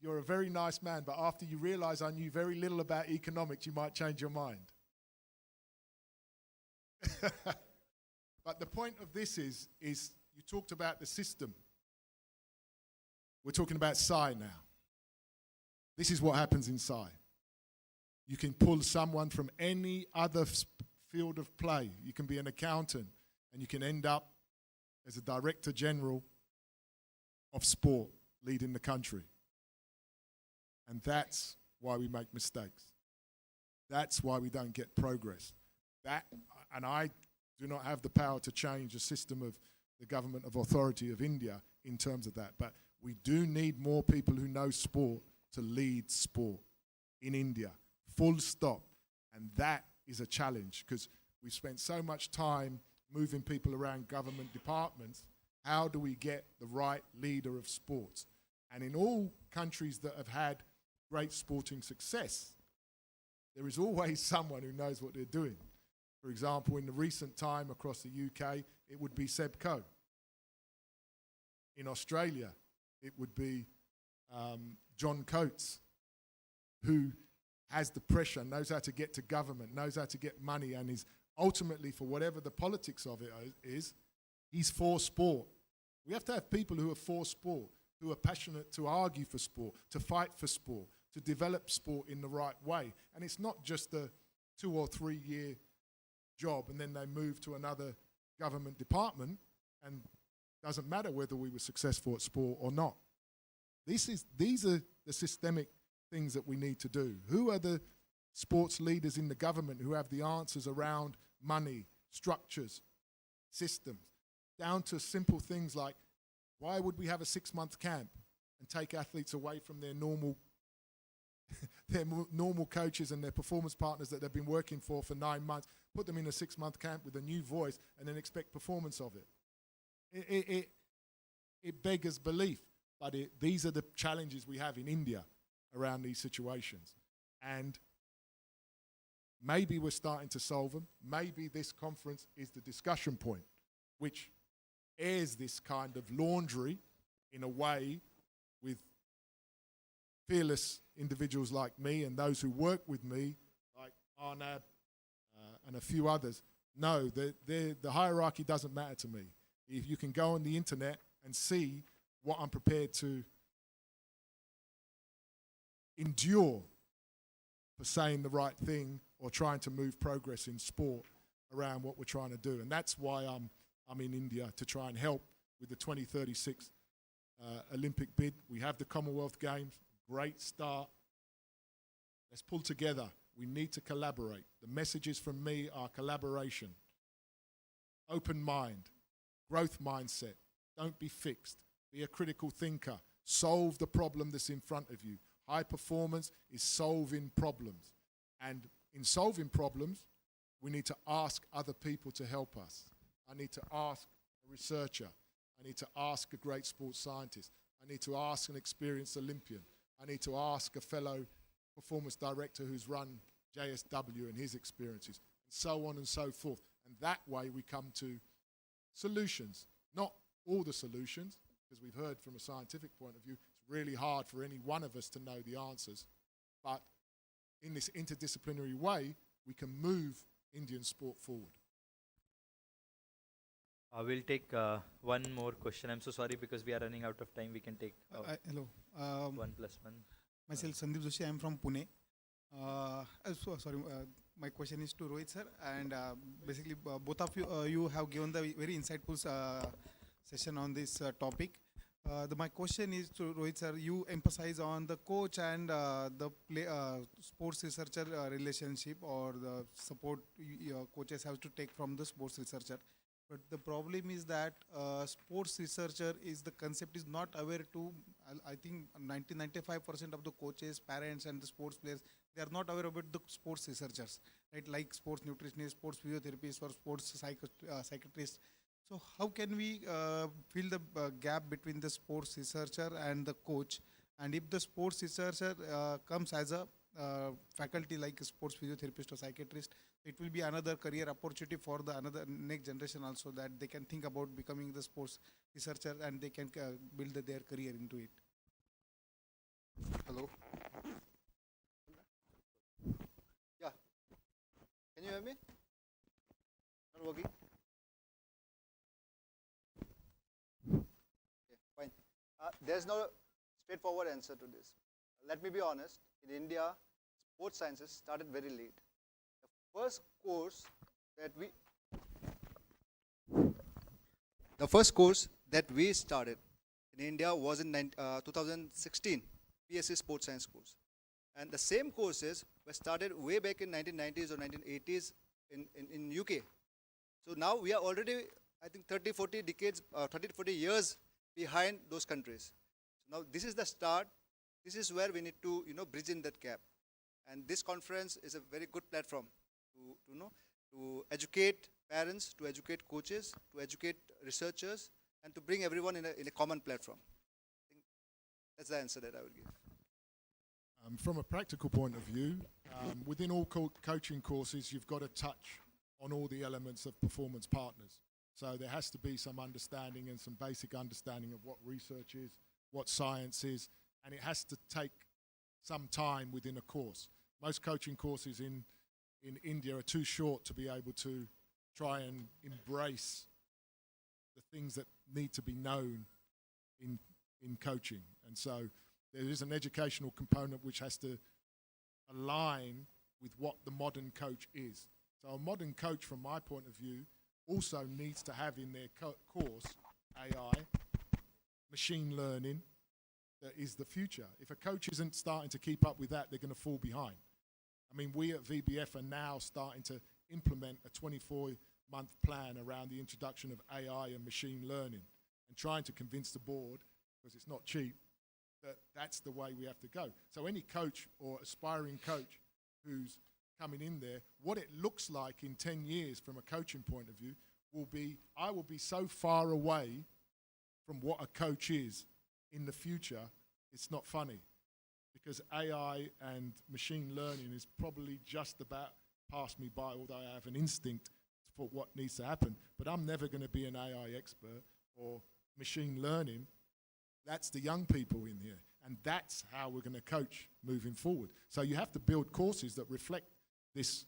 you're a very nice man, but after you realize I knew very little about economics, you might change your mind. But the point of this is you talked about the system. We're talking about Psi now. This is what happens in Psi. You can pull someone from any other field of play. You can be an accountant, and you can end up as a director general of sport leading the country. And that's why we make mistakes. That's why we don't get progress. And I do not have the power to change the system of the government of authority of India in terms of that. But we do need more people who know sport to lead sport in India. Full stop. And that is a challenge because we've spent so much time moving people around government departments. How do we get the right leader of sports? And in all countries that have had great sporting success, there is always someone who knows what they're doing. For example, in the recent time across the UK, it would be Seb Coe. In Australia, it would be John Coates, who has the pressure, knows how to get to government, knows how to get money, and is ultimately, for whatever the politics of it is, he's for sport. We have to have people who are for sport, who are passionate to argue for sport, to fight for sport, to develop sport in the right way. And it's not just a 2 or 3 year job and then they move to another government department and doesn't matter whether we were successful at sport or not. These are the systemic things that we need to do. Who are the sports leaders in the government who have the answers around money, structures, systems, down to simple things like, why would we have a 6-month camp and take athletes away from their normal coaches and their performance partners that they've been working for 9 months, put them in a 6-month camp with a new voice and then expect performance of it? It beggars belief, but these are the challenges we have in India around these situations. And maybe we're starting to solve them. Maybe this conference is the discussion point, which airs this kind of laundry in a way with fearless individuals like me and those who work with me, like Arnab and a few others. No, the hierarchy doesn't matter to me. If you can go on the internet and see what I'm prepared to endure for saying the right thing or trying to move progress in sport around what we're trying to do. And that's why I'm in India, to try and help with the 2036 Olympic bid. We have the Commonwealth Games, great start. Let's pull together. We need to collaborate. The messages from me are collaboration, open mind, growth mindset. Don't be fixed. Be a critical thinker. Solve the problem that's in front of you. High performance is solving problems. And in solving problems, we need to ask other people to help us. I need to ask a researcher. I need to ask a great sports scientist. I need to ask an experienced Olympian. I need to ask a fellow performance director who's run JSW and his experiences, and so on and so forth. And that way we come to solutions. Not all the solutions, because we've heard from a scientific point of view, it's really hard for any one of us to know the answers. But in this interdisciplinary way, we can move Indian sport forward. We'll take one more question. I'm so sorry because we are running out of time. We can take Hello. 1+1. Myself, Sandeep Joshi. I am from Pune. My question is to Rohit sir. And basically, both of you have given the very insightful session on this topic. My question is to Rohit sir. You emphasize on the coach and the sports researcher relationship, or the support coaches have to take from the sports researcher. But the problem is that sports researcher is the concept is not aware to. I think 95% of the coaches, parents, and the sports players, they are not aware about the sports researchers, right? Like sports nutritionists, sports physiotherapists, or sports psychiatrists. So how can we fill the gap between the sports researcher and the coach? And if the sports researcher comes as a faculty like a sports physiotherapist or psychiatrist, it will be another career opportunity for the another next generation also, that they can think about becoming the sports researcher and they can build their career into it. Hello. Yeah. Can you hear me? Not working? Okay, fine. There's no straightforward answer to this. Let me be honest. In India, sports sciences started very late. The first course that we started in India was in 2016, PSC Sports Science course. And the same courses were started way back in 1990s or 1980s in UK. So now we are already, I think, 30, 40 decades, 30 to 40 years behind those countries. So now this is the start. This is where we need to, bridge in that gap. And this conference is a very good platform to educate parents, to educate coaches, to educate researchers, and to bring everyone in a common platform. I think that's the answer that I would give. From a practical point of view, within all coaching courses, you've got to touch on all the elements of performance partners. So there has to be some understanding and some basic understanding of what research is, what science is, and it has to take some time within a course. Most coaching courses in India are too short to be able to try and embrace the things that need to be known in coaching. And so there is an educational component which has to align with what the modern coach is. So a modern coach, from my point of view, also needs to have in their course AI, machine learning, that is the future. If a coach isn't starting to keep up with that, they're going to fall behind. I mean, we at VBF are now starting to implement a 24-month plan around the introduction of AI and machine learning and trying to convince the board, because it's not cheap, that that's the way we have to go. So any coach or aspiring coach who's coming in there, what it looks like in 10 years from a coaching point of view will be, I will be so far away from what a coach is in the future, it's not funny. Because AI and machine learning is probably just about passed me by, although I have an instinct for what needs to happen. But I'm never going to be an AI expert or machine learning. That's the young people in here. And that's how we're going to coach moving forward. So you have to build courses that reflect this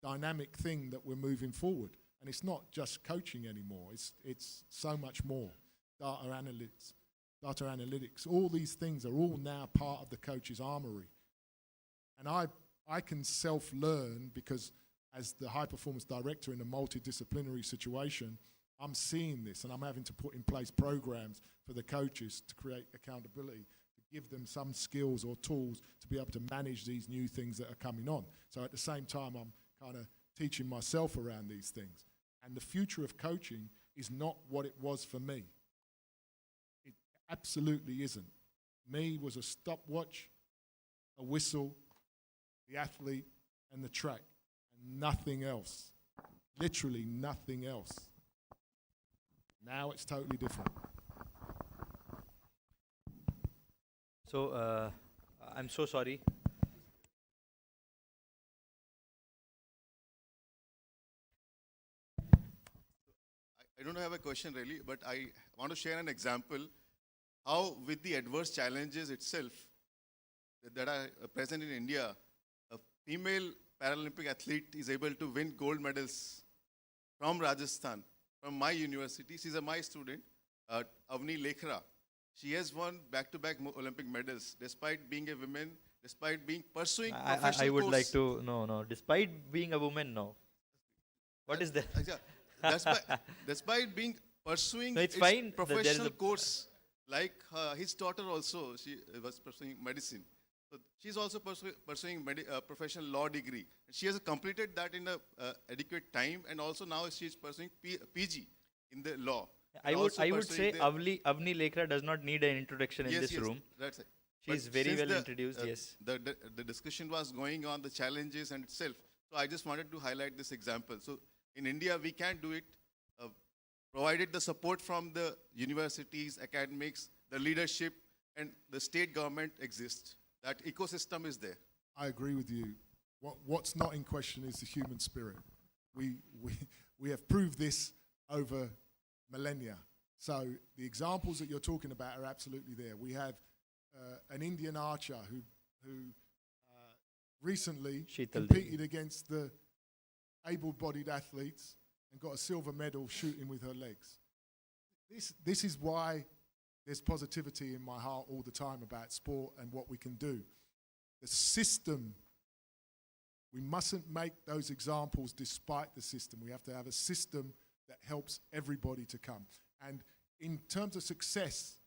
dynamic thing that we're moving forward. And it's not just coaching anymore. It's so much more. Data analytics, all these things are all now part of the coach's armory. And I can self-learn because as the high-performance director in a multidisciplinary situation, I'm seeing this and I'm having to put in place programs for the coaches to create accountability, to give them some skills or tools to be able to manage these new things that are coming on. So at the same time, I'm kind of teaching myself around these things. And the future of coaching is not what it was for me. Absolutely isn't. Me was a stopwatch, a whistle, the athlete, and the track, and nothing else. Literally nothing else. Now it's totally different. So, I'm so sorry. I don't have a question really, but I want to share an example how with the adverse challenges itself that are present in India, a female Paralympic athlete is able to win gold medals from Rajasthan, from my university. She's my student, Avni Lekhra. She has won back-to-back Olympic medals despite being a woman, despite being pursuing professional I would course. like to, no, despite being a woman, no. What is that? Despite being pursuing No, it's its fine. There is professional a- course, like his daughter also, she was pursuing medicine. So she's also pursuing professional law degree. And she has completed that in a adequate time, and also now she's pursuing PG in the law. I And would also I would pursuing say the- Avni Lekra does not need an introduction in Yes, this yes, room. that's it. She is But very since well introduced. Yes. The discussion was going on the challenges and itself. So I just wanted to highlight this example. So in India, we can do it, provided the support from the universities, academics, the leadership, and the state government exists. That ecosystem is there. I agree with you. What's not in question is the human spirit. We have proved this over millennia. So the examples that you're talking about are absolutely there. We have an Indian archer who recently Sheetal competed against the able-bodied athletes and got a silver medal shooting with her legs. This is why there's positivity in my heart all the time about sport and what we can do. The system, we mustn't make those examples despite the system. We have to have a system that helps everybody to come. And in terms of success,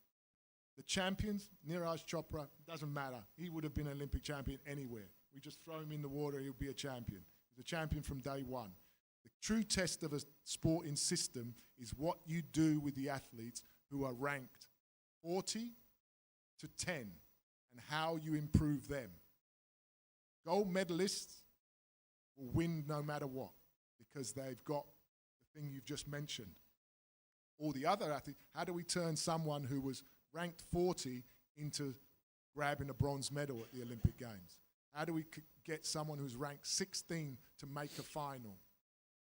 the champions, Neeraj Chopra, doesn't matter. He would have been an Olympic champion anywhere. We just throw him in the water, he'll be a champion. He's a champion from day one. The true test of a sporting system is what you do with the athletes who are ranked 40 to 10 and how you improve them. Gold medalists will win no matter what because they've got the thing you've just mentioned. All the other athletes, how do we turn someone who was ranked 40 into grabbing a bronze medal at the Olympic Games? How do we get someone who's ranked 16 to make a final?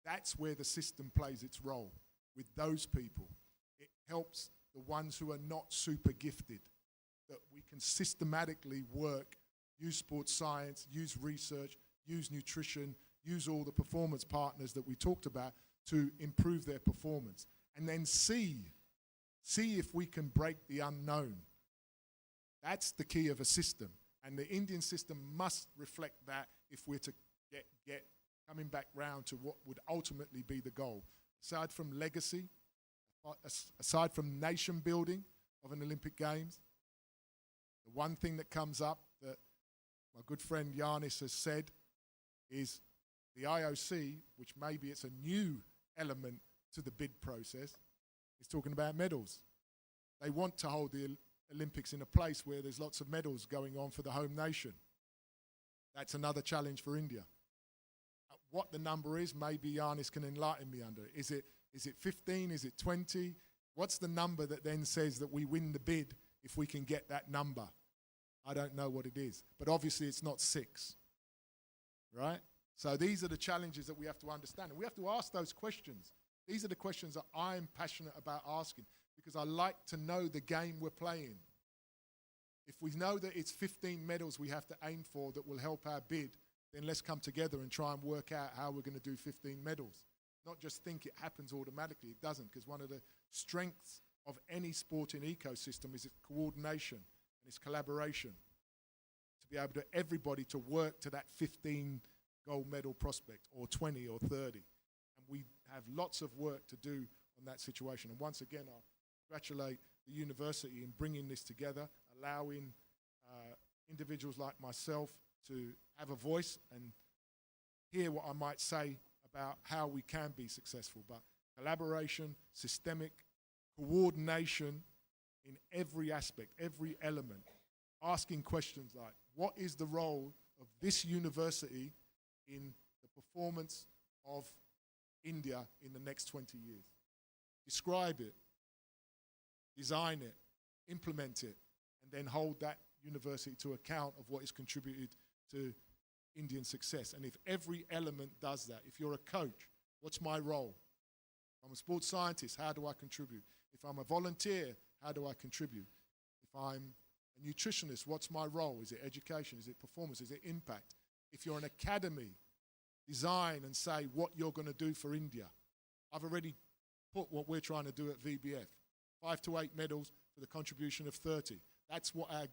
That's where the system plays its role with those people. It helps the ones who are not super gifted, that we can systematically work, use sports science, use research, use nutrition, use all the performance partners that we talked about to improve their performance. And then see if we can break the unknown. That's the key of a system. And the Indian system must reflect that if we're to get coming back round to what would ultimately be the goal. Aside from legacy, aside from nation building of an Olympic Games, the one thing that comes up that my good friend Giannis has said is the IOC, which maybe it's a new element to the bid process, is talking about medals. They want to hold the Olympics in a place where there's lots of medals going on for the home nation. That's another challenge for India. What the number is, maybe Giannis can enlighten me under. Is it 15? Is it 20? What's the number that then says that we win the bid if we can get that number? I don't know what it is. But obviously it's not 6. Right? So these are the challenges that we have to understand. And we have to ask those questions. These are the questions that I'm passionate about asking because I like to know the game we're playing. If we know that it's 15 medals we have to aim for that will help our bid, then let's come together and try and work out how we're going to do 15 medals. Not just think it happens automatically. It doesn't, because one of the strengths of any sporting ecosystem is its coordination and its collaboration. To be able to everybody to work to that 15 gold medal prospect or 20 or 30. And we have lots of work to do on that situation. And once again, I congratulate the university in bringing this together, allowing individuals like myself to have a voice and hear what I might say about how we can be successful. But collaboration, systemic coordination in every aspect, every element, asking questions like, what is the role of this university in the performance of India in the next 20 years? Describe it, design it, implement it, and then hold that university to account of what is contributed to Indian success. And if every element does that, if you're a coach, what's my role? If I'm a sports scientist, how do I contribute? If I'm a volunteer, how do I contribute? If I'm a nutritionist, what's my role? Is it education? Is it performance? Is it impact? If you're an academy, design and say what you're going to do for India. I've already put what we're trying to do at VBF. 5 to 8 medals for the contribution of 30. That's what our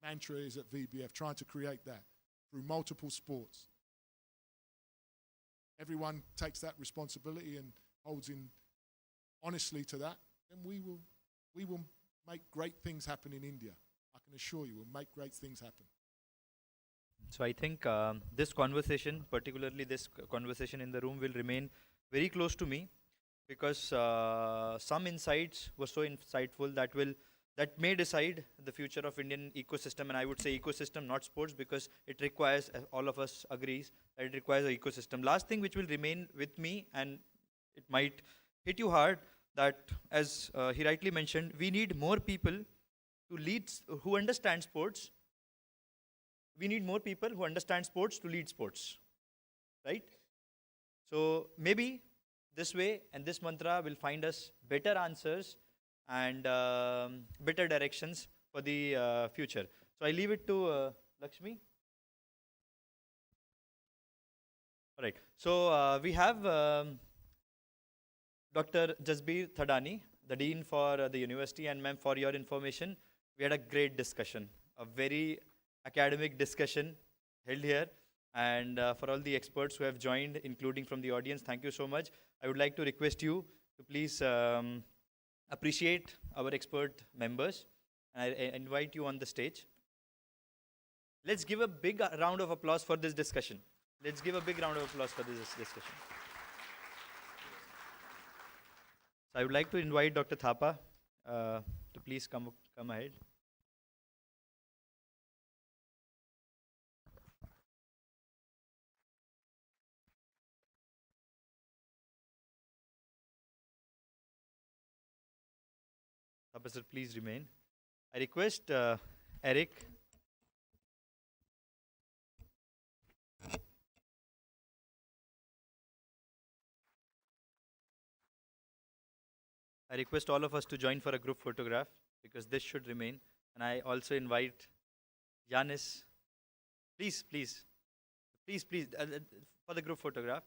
mantra is at VBF, trying to create that through multiple sports. Everyone takes that responsibility and holds in honestly to that, then we will make great things happen in India. I can assure you, will make great things happen. So I think this conversation, particularly this conversation in the room, will remain very close to me, because some insights were so insightful that may decide the future of Indian ecosystem. And I would say ecosystem, not sports, because it requires, all of us agrees that it requires an ecosystem. Last thing which will remain with me, and it might hit you hard, that as he rightly mentioned, we need more people to lead, who understand sports. We need more people who understand sports to lead sports, right? So maybe this way and this mantra will find us better answers and better directions for the future. So I leave it to Lakshmi. All right. So we have Dr. Jasbir Thadani, the Dean for the university. And ma'am, for your information, we had a great discussion, a very academic discussion held here. And for all the experts who have joined, including from the audience, thank you so much. I would like to request you to please appreciate our expert members. And I invite you on the stage. Let's give a big round of applause for this discussion. Let's give a big round of applause for this discussion. So I would like to invite Dr. Thapa to please come ahead. Thapa sir, please remain. I request Eric. I request all of us to join for a group photograph, because this should remain. And I also invite Yanis. Please, for the group photograph.